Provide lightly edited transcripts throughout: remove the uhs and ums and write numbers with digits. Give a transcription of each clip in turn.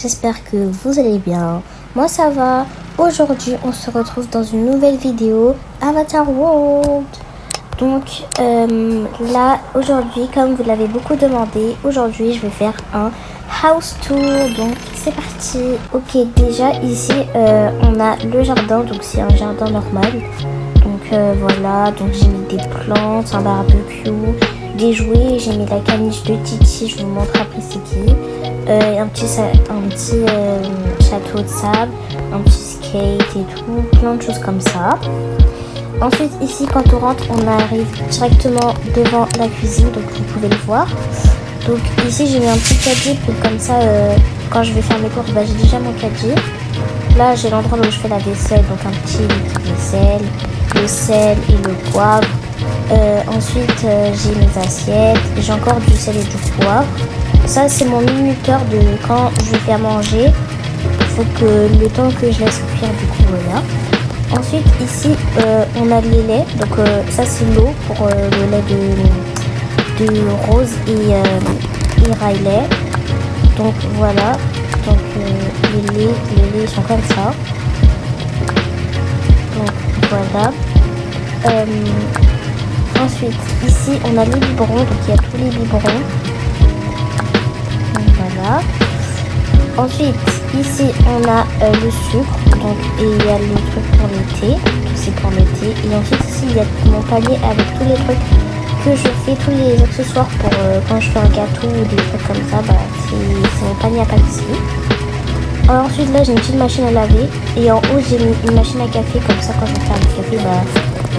j'espère que vous allez bien. Moi ça va. Aujourd'hui on se retrouve dans une nouvelle vidéo Avatar World. Donc là aujourd'hui, comme vous l'avez beaucoup demandé, aujourd'hui je vais faire un house tour. Donc c'est parti. Ok, déjà ici on a le jardin, donc c'est un jardin normal. Donc voilà, donc j'ai mis des plantes, un barbecue, des jouets, j'ai mis la caniche de Titi, je vous montre après c'est qui. Un petit château de sable, un petit skate et tout, plein de choses comme ça. Ensuite ici quand on rentre on arrive directement devant la cuisine, donc vous pouvez le voir. Donc ici j'ai mis un petit caddie pour comme ça quand je vais faire mes courses, j'ai déjà mon caddie. Là j'ai l'endroit où je fais la vaisselle, donc un petit liquide vaisselle, le sel et le poivre. Ensuite j'ai mes assiettes, j'ai encore du sel et du poivre. Ça c'est mon minuteur de quand je vais faire manger. Il faut que le temps que je laisse cuire, du coup voilà. Ensuite ici on a les laits, donc ça c'est l'eau pour le lait de Rose et Riley. Donc voilà, donc les laits sont comme ça. Donc voilà. Ensuite ici on a les biberons, donc il y a tous les biberons. Donc voilà. Ensuite ici on a le sucre, donc et il y a le truc pour l'été, tout c'est pour l'été. Et ensuite ici il y a mon panier avec tous les trucs que je fais, tous les accessoires pour quand je fais un gâteau ou des trucs comme ça, c'est mon panier à pâtisserie. Alors ensuite là j'ai une petite machine à laver et en haut j'ai mis une machine à café, comme ça quand je vais faire du café,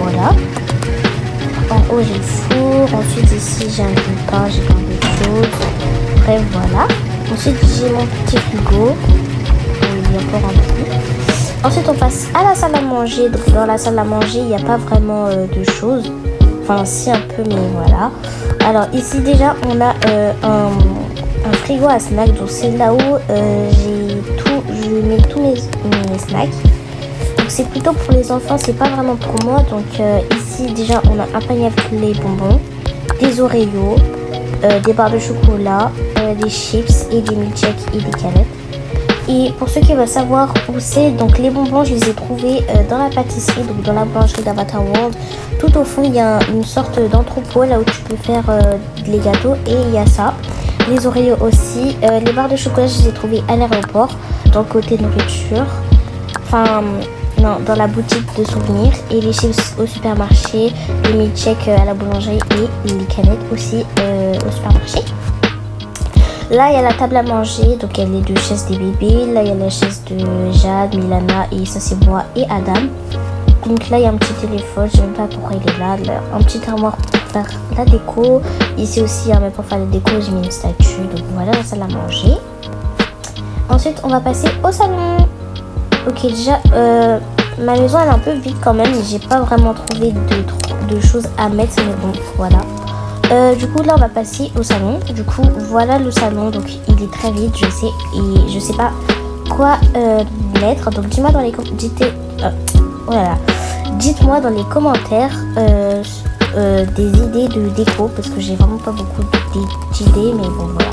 voilà. En haut j'ai le four, ensuite ici j'ai un grille-pain, j'ai plein de choses, bref voilà. Ensuite j'ai mon petit frigo, il y a encore un peu. Ensuite on passe à la salle à manger, donc dans la salle à manger il n'y a pas vraiment de choses, enfin si un peu mais voilà. Alors ici déjà on a un frigo à snacks, donc c'est là où je mets tous mes snacks. Donc c'est plutôt pour les enfants, c'est pas vraiment pour moi. Donc ici déjà on a un panier avec les bonbons, des Oreos, des barres de chocolat, des chips et des milkshakes et des canettes. Et pour ceux qui veulent savoir où c'est, donc les bonbons je les ai trouvés dans la pâtisserie, donc dans la boulangerie d'Avatar World. Tout au fond il y a une sorte d'entrepôt là où tu peux faire les gâteaux et il y a ça. Les Oreos aussi, les barres de chocolat je les ai trouvées à l'aéroport, dans le côté nourriture, enfin non, dans la boutique de souvenirs, et les chips au supermarché, les milkshakes à la boulangerie et les canettes aussi au supermarché. Là il y a la table à manger, donc il y a les deux chaises des bébés, là il y a la chaise de Jade, Milana et ça c'est moi et Adam. Donc là il y a un petit téléphone, je sais même pas pourquoi il est là, un petit armoire pour faire la déco. Ici aussi même pour faire la déco j'ai mis une statue, donc voilà la salle à manger. Ensuite on va passer au salon. Ok déjà ma maison elle est un peu vide quand même, j'ai pas vraiment trouvé de choses à mettre, mais bon voilà. Du coup là on va passer au salon. Du coup voilà le salon, donc il est très vide je sais, et je sais pas quoi mettre, donc dis-moi dans les dites-moi dans les commentaires des idées de déco, parce que j'ai vraiment pas beaucoup d'idées, mais bon voilà.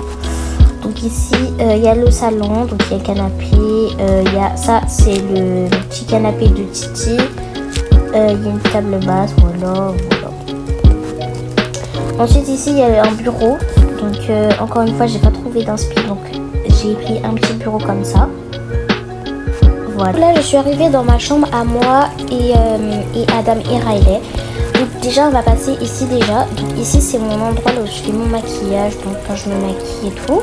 Donc ici il y a le salon, donc il y a le canapé, il y a ça c'est le petit canapé de Titi, il y a une table basse, voilà. Ensuite ici il y a un bureau, donc encore une fois j'ai pas trouvé d'inspi, donc j'ai pris un petit bureau comme ça. Voilà. Là je suis arrivée dans ma chambre à moi et Adam et Riley. Donc déjà on va passer ici déjà. Donc ici c'est mon endroit là où je fais mon maquillage, donc quand je me maquille et tout.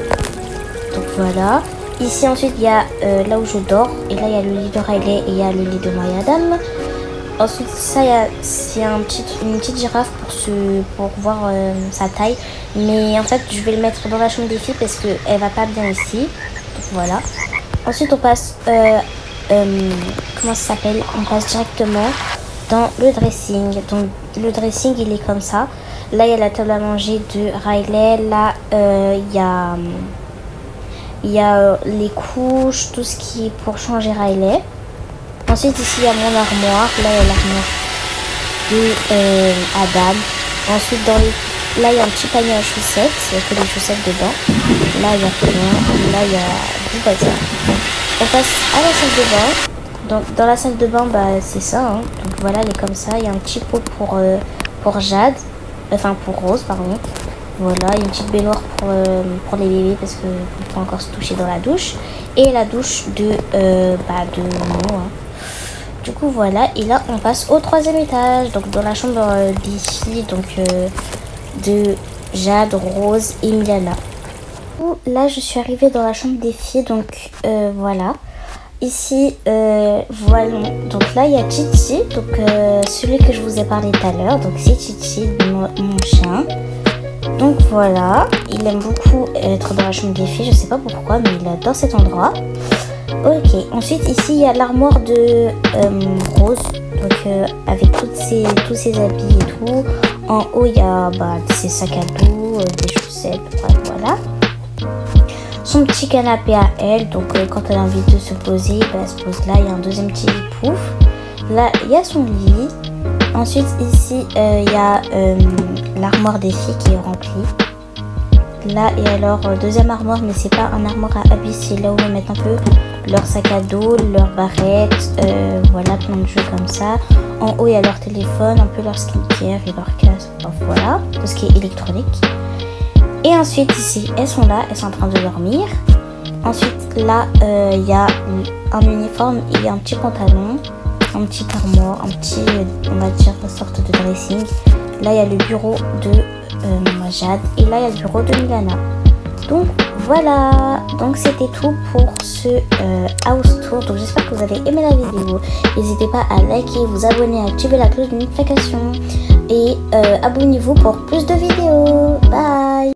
Donc voilà. Ici ensuite il y a là où je dors, et là il y a le lit de Riley et il y a le lit de moi et Adam. Ensuite ça c'est une petite girafe pour voir sa taille, mais en fait je vais le mettre dans la chambre des filles parce qu'elle va pas bien ici. Donc voilà. Ensuite on passe comment ça s'appelle, on passe directement dans le dressing. Donc le dressing il est comme ça. Là il y a la table à manger de Riley, là il y a les couches, tout ce qui est pour changer Riley. Ensuite ici il y a mon armoire, là il y a l'armoire de Adam. Ensuite dans Là, il y a un petit panier à chaussettes. Il n'y a que des chaussettes dedans. Là, il y a rien. Là, il y a du bazar. On passe à la salle de bain. Donc, dans la salle de bain, bah, c'est ça. Hein. Donc, voilà, elle est comme ça. Il y a un petit pot pour Jade. Enfin, pour Rose, pardon. Voilà, il y a une petite baignoire pour les bébés parce qu'il faut encore se toucher dans la douche. Et la douche de Momo. Hein. Du coup, voilà. Et là, on passe au 3e étage. Donc, dans la chambre d'ici. Donc, de Jade, Rose et Milana. Là, je suis arrivée dans la chambre des filles. Donc, voilà. Ici, voilà. Donc là, il y a Titi. Donc, celui que je vous ai parlé tout à l'heure. Donc, c'est Titi, mon chien. Donc, voilà. Il aime beaucoup être dans la chambre des filles. Je sais pas pourquoi, mais il adore cet endroit. Ok. Ensuite, ici, il y a l'armoire de Rose. Donc, avec tous ses habits et tout. En haut, il y a ses sacs à dos, des chaussettes, voilà. Son petit canapé à elle, donc quand elle a envie de se poser, elle se pose là. Il y a un deuxième petit pouf. Là, il y a son lit. Ensuite, ici, il y a l'armoire des filles qui est remplie. Là, et alors, deuxième armoire, mais c'est pas un armoire à habits, c'est là où on met un peu leur sac à dos, leurs barrettes, voilà, plein de jeux comme ça. En haut, il y a leur téléphone, un peu leur skincare et leur casque, voilà, tout ce qui est électronique. Et ensuite, ici, elles sont là, elles sont en train de dormir. Ensuite, là, il y a un uniforme, il y a un petit pantalon, un petit armoire, un petit, on va dire, une sorte de dressing. Là, il y a le bureau de Jade et là, il y a le bureau de Milana. Donc, voilà. Donc, c'était tout pour ce house tour. Donc, j'espère que vous avez aimé la vidéo. N'hésitez pas à liker, vous abonner, à activer la cloche de notification. Et abonnez-vous pour plus de vidéos. Bye!